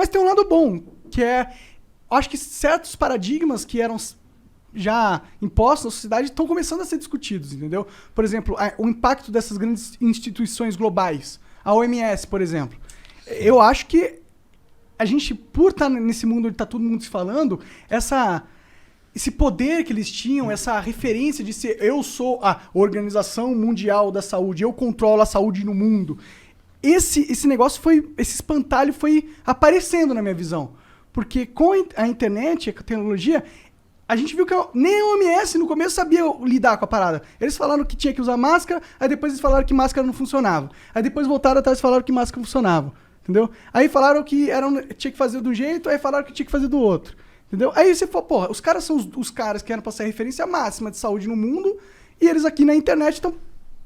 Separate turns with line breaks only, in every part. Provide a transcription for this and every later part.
Mas tem um lado bom, que é... Acho que certos paradigmas que eram já impostos na sociedade estão começando a ser discutidos, entendeu? Por exemplo, o impacto dessas grandes instituições globais. A OMS, por exemplo. Eu acho que a gente, por estar nesse mundo onde está todo mundo se falando, esse poder que eles tinham, essa referência de ser eu sou a Organização Mundial da Saúde, eu controlo a saúde no mundo. Esse negócio esse espantalho foi aparecendo na minha visão. Porque com a internet, a tecnologia, a gente viu que nem a OMS no começo sabia lidar com a parada. Eles falaram que tinha que usar máscara, aí depois eles falaram que máscara não funcionava. Aí depois voltaram atrás e falaram que máscara funcionava. Entendeu? Aí falaram que tinha que fazer de um jeito, aí falaram que tinha que fazer do outro. Entendeu? Aí você falou, porra, os caras são os caras que eram pra ser a referência máxima de saúde no mundo, e eles aqui na internet estão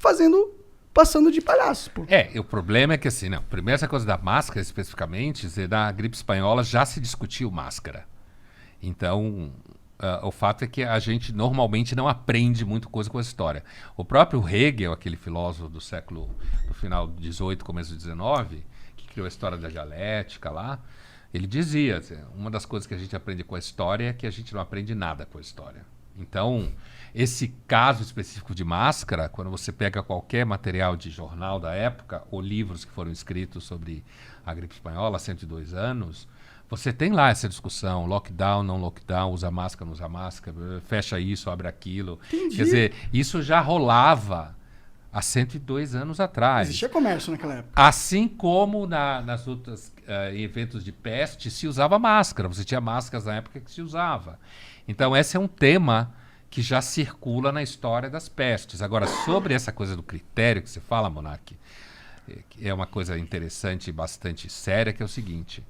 passando de palhaços, pô.
O problema é que assim, não. Primeiro essa coisa da máscara, especificamente, da gripe espanhola já se discutiu máscara. Então, o fato é que a gente normalmente não aprende muito coisa com a história. O próprio Hegel, aquele filósofo do final do 18, começo do 19, que criou a história da dialética lá, ele dizia, assim, uma das coisas que a gente aprende com a história é que a gente não aprende nada com a história. Então, esse caso específico de máscara, quando você pega qualquer material de jornal da época, ou livros que foram escritos sobre a gripe espanhola há 102 anos, você tem lá essa discussão, lockdown, não lockdown, usa máscara, não usa máscara, fecha isso, abre aquilo.
Entendi.
Quer dizer, isso já rolava há 102 anos atrás.
Existia comércio naquela época.
Assim como nas outras eventos de peste se usava máscara. Você tinha máscaras na época que se usava. Então esse é um tema que já circula na história das pestes. Agora, sobre essa coisa do critério que você fala, Monark, é uma coisa interessante e bastante séria, que é o seguinte.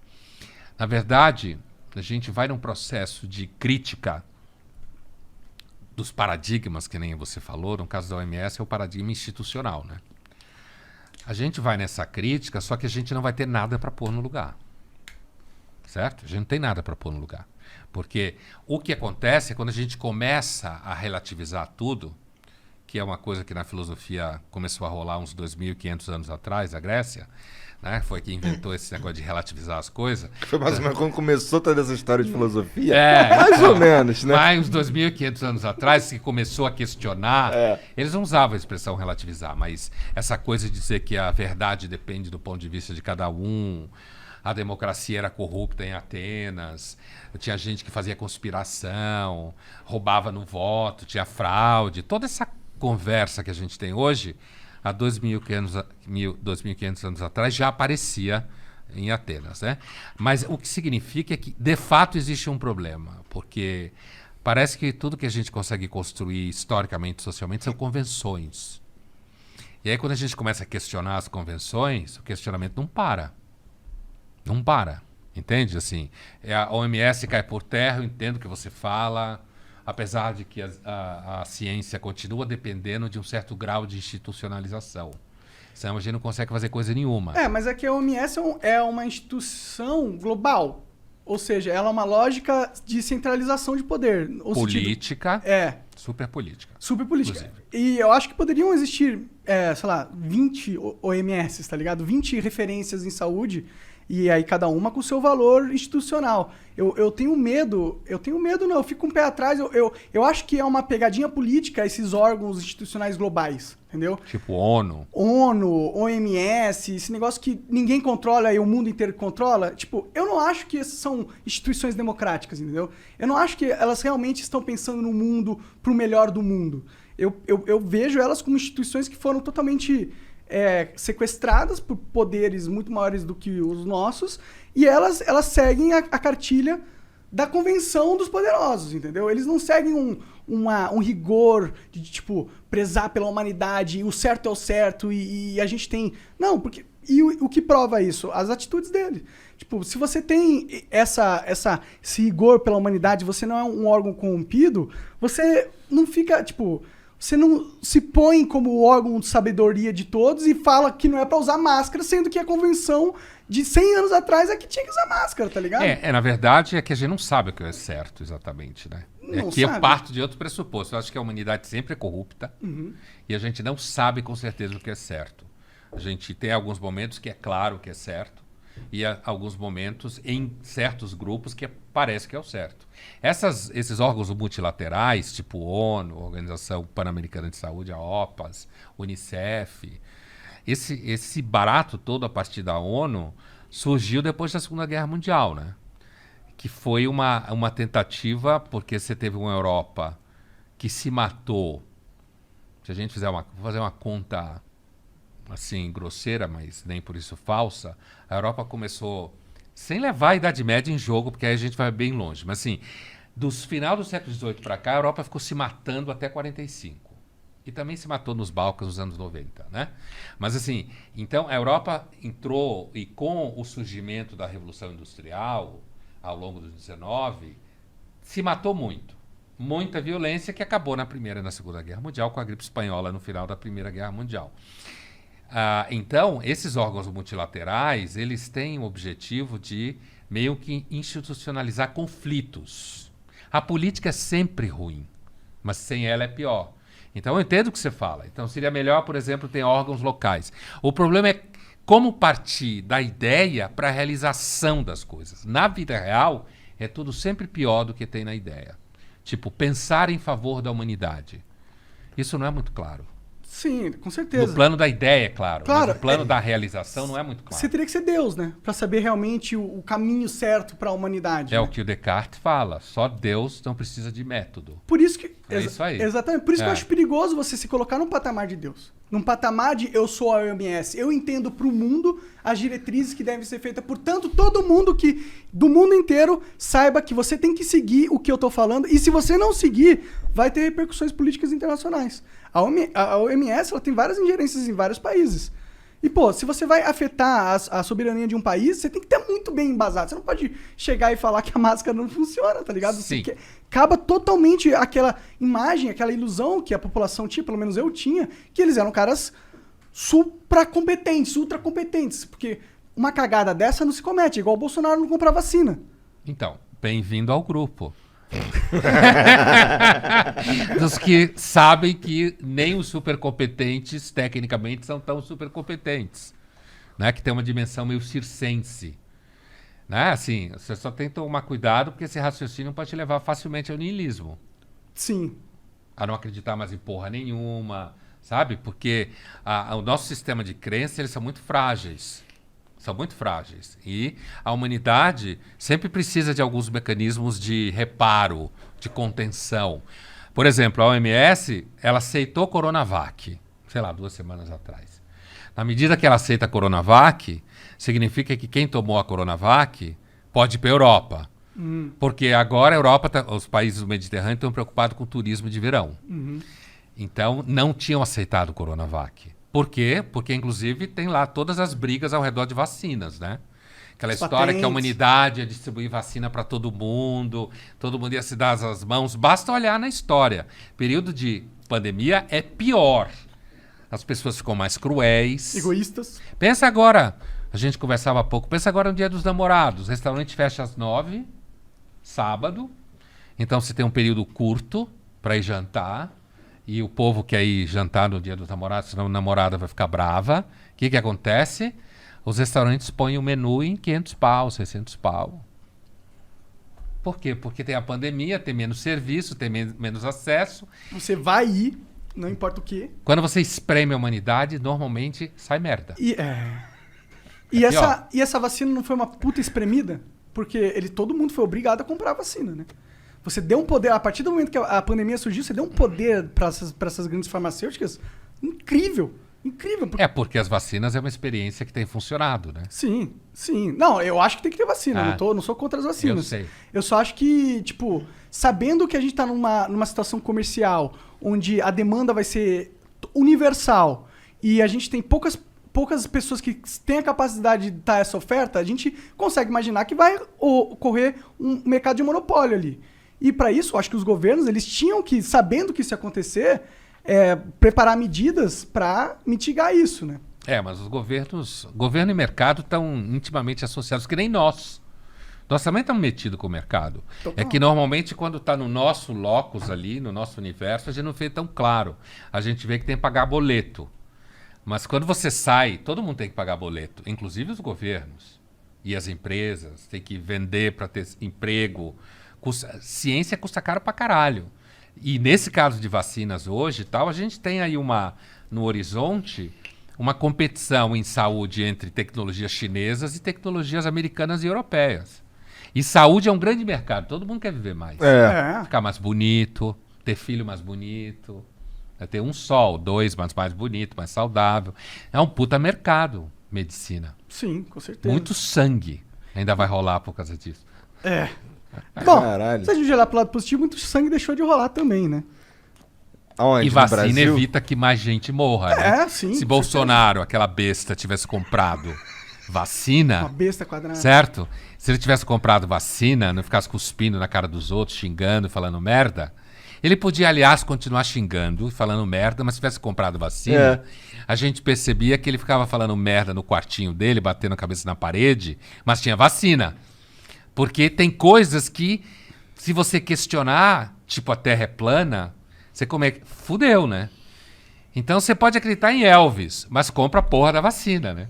Na verdade, a gente vai num processo de crítica dos paradigmas, que nem você falou, no caso da OMS é o paradigma institucional, né? A gente vai nessa crítica, só que a gente não vai ter nada para pôr no lugar. Certo? A gente não tem nada para pôr no lugar. Porque o que acontece é quando a gente começa a relativizar tudo, que é uma coisa que na filosofia começou a rolar uns 2.500 anos atrás, a Grécia, né? Foi que inventou esse negócio de relativizar as coisas.
Foi mais ou menos quando começou toda essa história de filosofia?
Mais
ou menos, né?
Mais uns 2.500 anos atrás, que começou a questionar, eles não usavam a expressão relativizar, mas essa coisa de dizer que a verdade depende do ponto de vista de cada um, a democracia era corrupta em Atenas, tinha gente que fazia conspiração, roubava no voto, tinha fraude, toda essa conversa que a gente tem hoje, há 2.500 anos atrás, já aparecia em Atenas, né? Mas o que significa é que, de fato, existe um problema, porque parece que tudo que a gente consegue construir historicamente, socialmente, são convenções. E aí, quando a gente começa a questionar as convenções, o questionamento não para. Não para, entende? Assim, a OMS cai por terra, eu entendo o que você fala, apesar de que a ciência continua dependendo de um certo grau de institucionalização. Senão a gente não consegue fazer coisa nenhuma.
Mas é que a OMS é uma instituição global. Ou seja, ela é uma lógica de centralização de poder.
Política. Super política.
Super política. E eu acho que poderiam existir, sei lá, 20 OMS, tá ligado? 20 referências em saúde. E aí cada uma com o seu valor institucional. Eu tenho medo, não, eu fico com o pé atrás, eu acho que é uma pegadinha política esses órgãos institucionais globais, entendeu?
Tipo ONU,
OMS, esse negócio que ninguém controla e o mundo inteiro controla. Tipo, eu não acho que essas são instituições democráticas, entendeu? Eu não acho que elas realmente estão pensando no mundo, pro melhor do mundo. Eu vejo elas como instituições que foram totalmente... sequestradas por poderes muito maiores do que os nossos, e elas seguem a cartilha da convenção dos poderosos, entendeu? Eles não seguem um rigor de, tipo, prezar pela humanidade, o certo é o certo, e a gente tem... Não, porque... E o que prova isso? As atitudes dele. Tipo, se você tem esse rigor pela humanidade, você não é um órgão corrompido, você não fica, tipo... Você não se põe como órgão de sabedoria de todos e fala que não é pra usar máscara, sendo que a convenção de 100 anos atrás é que tinha que usar máscara, tá ligado?
Na verdade, é que a gente não sabe o que é certo exatamente, né?
Não
que eu
sabe.
parto de outro pressuposto. Eu acho que a humanidade sempre é corrupta e a gente não sabe com certeza o que é certo. A gente tem alguns momentos que é claro o que é certo e alguns momentos em certos grupos que parece que é o certo. Esses órgãos multilaterais, tipo ONU, Organização Pan-Americana de Saúde, a OPAS, Unicef, esse barato todo a partir da ONU surgiu depois da Segunda Guerra Mundial, né? Que foi uma tentativa, porque você teve uma Europa que se matou. Se a gente vou fazer uma conta assim grosseira, mas nem por isso falsa, a Europa começou, sem levar a Idade Média em jogo, porque aí a gente vai bem longe, mas assim, dos final do século XVIII para cá, a Europa ficou se matando até 45. E também se matou nos Balcãs nos anos 90, né? Mas assim, então a Europa entrou, e com o surgimento da Revolução Industrial, ao longo dos 19, se matou muito. Muita violência que acabou na Primeira e na Segunda Guerra Mundial, com a gripe espanhola no final da Primeira Guerra Mundial. Então, esses órgãos multilaterais, eles têm o objetivo de meio que institucionalizar conflitos. A política é sempre ruim, mas sem ela é pior. Então, eu entendo o que você fala. Então, seria melhor, por exemplo, ter órgãos locais. O problema é como partir da ideia para a realização das coisas. Na vida real, é tudo sempre pior do que tem na ideia. Tipo, pensar em favor da humanidade. Isso não é muito claro.
Sim, com certeza.
No plano da ideia, é claro.
Claro,
mas no plano da realização não é muito claro.
Você teria que ser Deus, né? Pra saber realmente o caminho certo pra humanidade.
É
né?
o que o Descartes fala. Só Deus não precisa de método.
Por isso que...
É isso aí.
Exatamente. Por isso que eu acho perigoso você se colocar num patamar de Deus. Num patamar de eu sou a OMS. Eu entendo pro mundo as diretrizes que devem ser feitas. Portanto, todo mundo do mundo inteiro saiba que você tem que seguir o que eu tô falando. E se você não seguir, vai ter repercussões políticas internacionais. A OMS ela tem várias ingerências em vários países. E, pô, se você vai afetar a soberania de um país, você tem que ter muito bem embasado. Você não pode chegar e falar que a máscara não funciona, tá ligado?
Sim.
Acaba totalmente aquela imagem, aquela ilusão que a população tinha, pelo menos eu tinha, que eles eram caras supracompetentes, ultracompetentes. Porque uma cagada dessa não se comete, igual o Bolsonaro não comprar vacina.
Então, bem-vindo ao grupo. Dos que sabem que nem os supercompetentes, tecnicamente, são tão supercompetentes. Né? Que tem uma dimensão meio circense. Né? Assim, você só tem que tomar cuidado, porque esse raciocínio pode te levar facilmente ao niilismo.
Sim.
A não acreditar mais em porra nenhuma, sabe? Porque o nosso sistema de crença, eles são muito frágeis. São muito frágeis. E a humanidade sempre precisa de alguns mecanismos de reparo, de contenção. Por exemplo, a OMS, ela aceitou a Coronavac, sei lá, 2 semanas atrás. Na medida que ela aceita a Coronavac, significa que quem tomou a Coronavac pode ir para a Europa. Porque agora a Europa, os países do Mediterrâneo estão preocupados com o turismo de verão. Então, não tinham aceitado a Coronavac. Por quê? Porque, inclusive, tem lá todas as brigas ao redor de vacinas, né? Aquela história que a humanidade ia distribuir vacina para todo mundo ia se dar as mãos. Basta olhar na história. Período de pandemia é pior. As pessoas ficam mais cruéis.
Egoístas.
Pensa agora, a gente conversava há pouco, pensa agora no Dia dos Namorados. O restaurante fecha às 9, sábado. Então, você tem um período curto para ir jantar. E o povo quer ir jantar no Dia dos Namorados, senão a namorada vai ficar brava. O que acontece? Os restaurantes põem o menu em 500 pau, 600 pau. Por quê? Porque tem a pandemia, tem menos serviço, tem menos acesso.
Você vai ir, não importa o quê.
Quando você espreme a humanidade, normalmente sai merda.
E essa vacina não foi uma puta espremida? Porque todo mundo foi obrigado a comprar a vacina, né? Você deu um poder, a partir do momento que a pandemia surgiu, você deu um poder para essas grandes farmacêuticas incrível. Incrível.
Porque as vacinas é uma experiência que tem funcionado, né?
Sim, sim. Não, eu acho que tem que ter vacina. Não sou contra as vacinas.
Eu sei.
Eu só acho que, tipo, sabendo que a gente tá numa situação comercial onde a demanda vai ser universal e a gente tem poucas pessoas que têm a capacidade de dar essa oferta, a gente consegue imaginar que vai ocorrer um mercado de monopólio ali. E para isso, eu acho que os governos, eles tinham que, sabendo que isso ia acontecer, preparar medidas para mitigar isso, né?
Mas os governo e mercado estão intimamente associados, que nem nós. Nós também estamos metidos com o mercado.
Total.
É que normalmente quando está no nosso locus ali, no nosso universo, a gente não vê tão claro. A gente vê que tem que pagar boleto. Mas quando você sai, todo mundo tem que pagar boleto, inclusive os governos. E as empresas têm que vender para ter emprego. Ciência custa caro pra caralho. E nesse caso de vacinas hoje, tal, a gente tem aí no horizonte uma competição em saúde entre tecnologias chinesas e tecnologias americanas e europeias. E saúde é um grande mercado. Todo mundo quer viver mais.
É.
Ficar mais bonito, ter filho mais bonito, ter um só, dois, mas mais bonito, mais saudável. É um puta mercado, medicina.
Sim, com certeza.
Muito sangue ainda vai rolar por causa disso.
É. Bom,
Caralho.
se a gente olhar pro lado positivo, muito sangue deixou de rolar também, né?
Aonde?
E
No
vacina
Brasil?
evita que mais gente morra, né?
É, sim.
Se
com
Bolsonaro, aquela besta, tivesse comprado
certeza. Uma
vacina,
besta quadrada.
certo? Se ele tivesse comprado vacina, não ficasse cuspindo na cara dos outros, xingando, falando merda, ele podia, aliás, continuar xingando, falando merda, mas se tivesse comprado vacina, a gente percebia que ele ficava falando merda no quartinho dele, batendo a cabeça na parede, mas tinha vacina. Porque tem coisas que, se você questionar, tipo a Terra é plana, você fudeu, né? Então você pode acreditar em Elvis, mas compra a porra da vacina, né?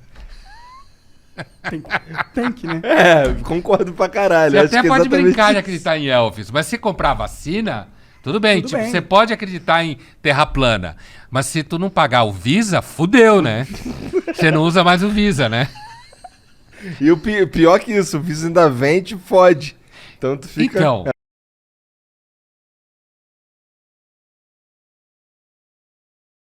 Tem que, né?
É, concordo pra caralho.
Você
Acho
até
que
pode
exatamente
brincar de
isso.
acreditar em Elvis, mas se comprar vacina, tudo bem.
Tudo
Tipo,
bem.
você pode acreditar em Terra plana, mas se tu não pagar o Visa, fudeu, né? Você não usa mais o Visa, né?
E o pior que isso, o Visa ainda vem e te fode. Então tu fica...
Então,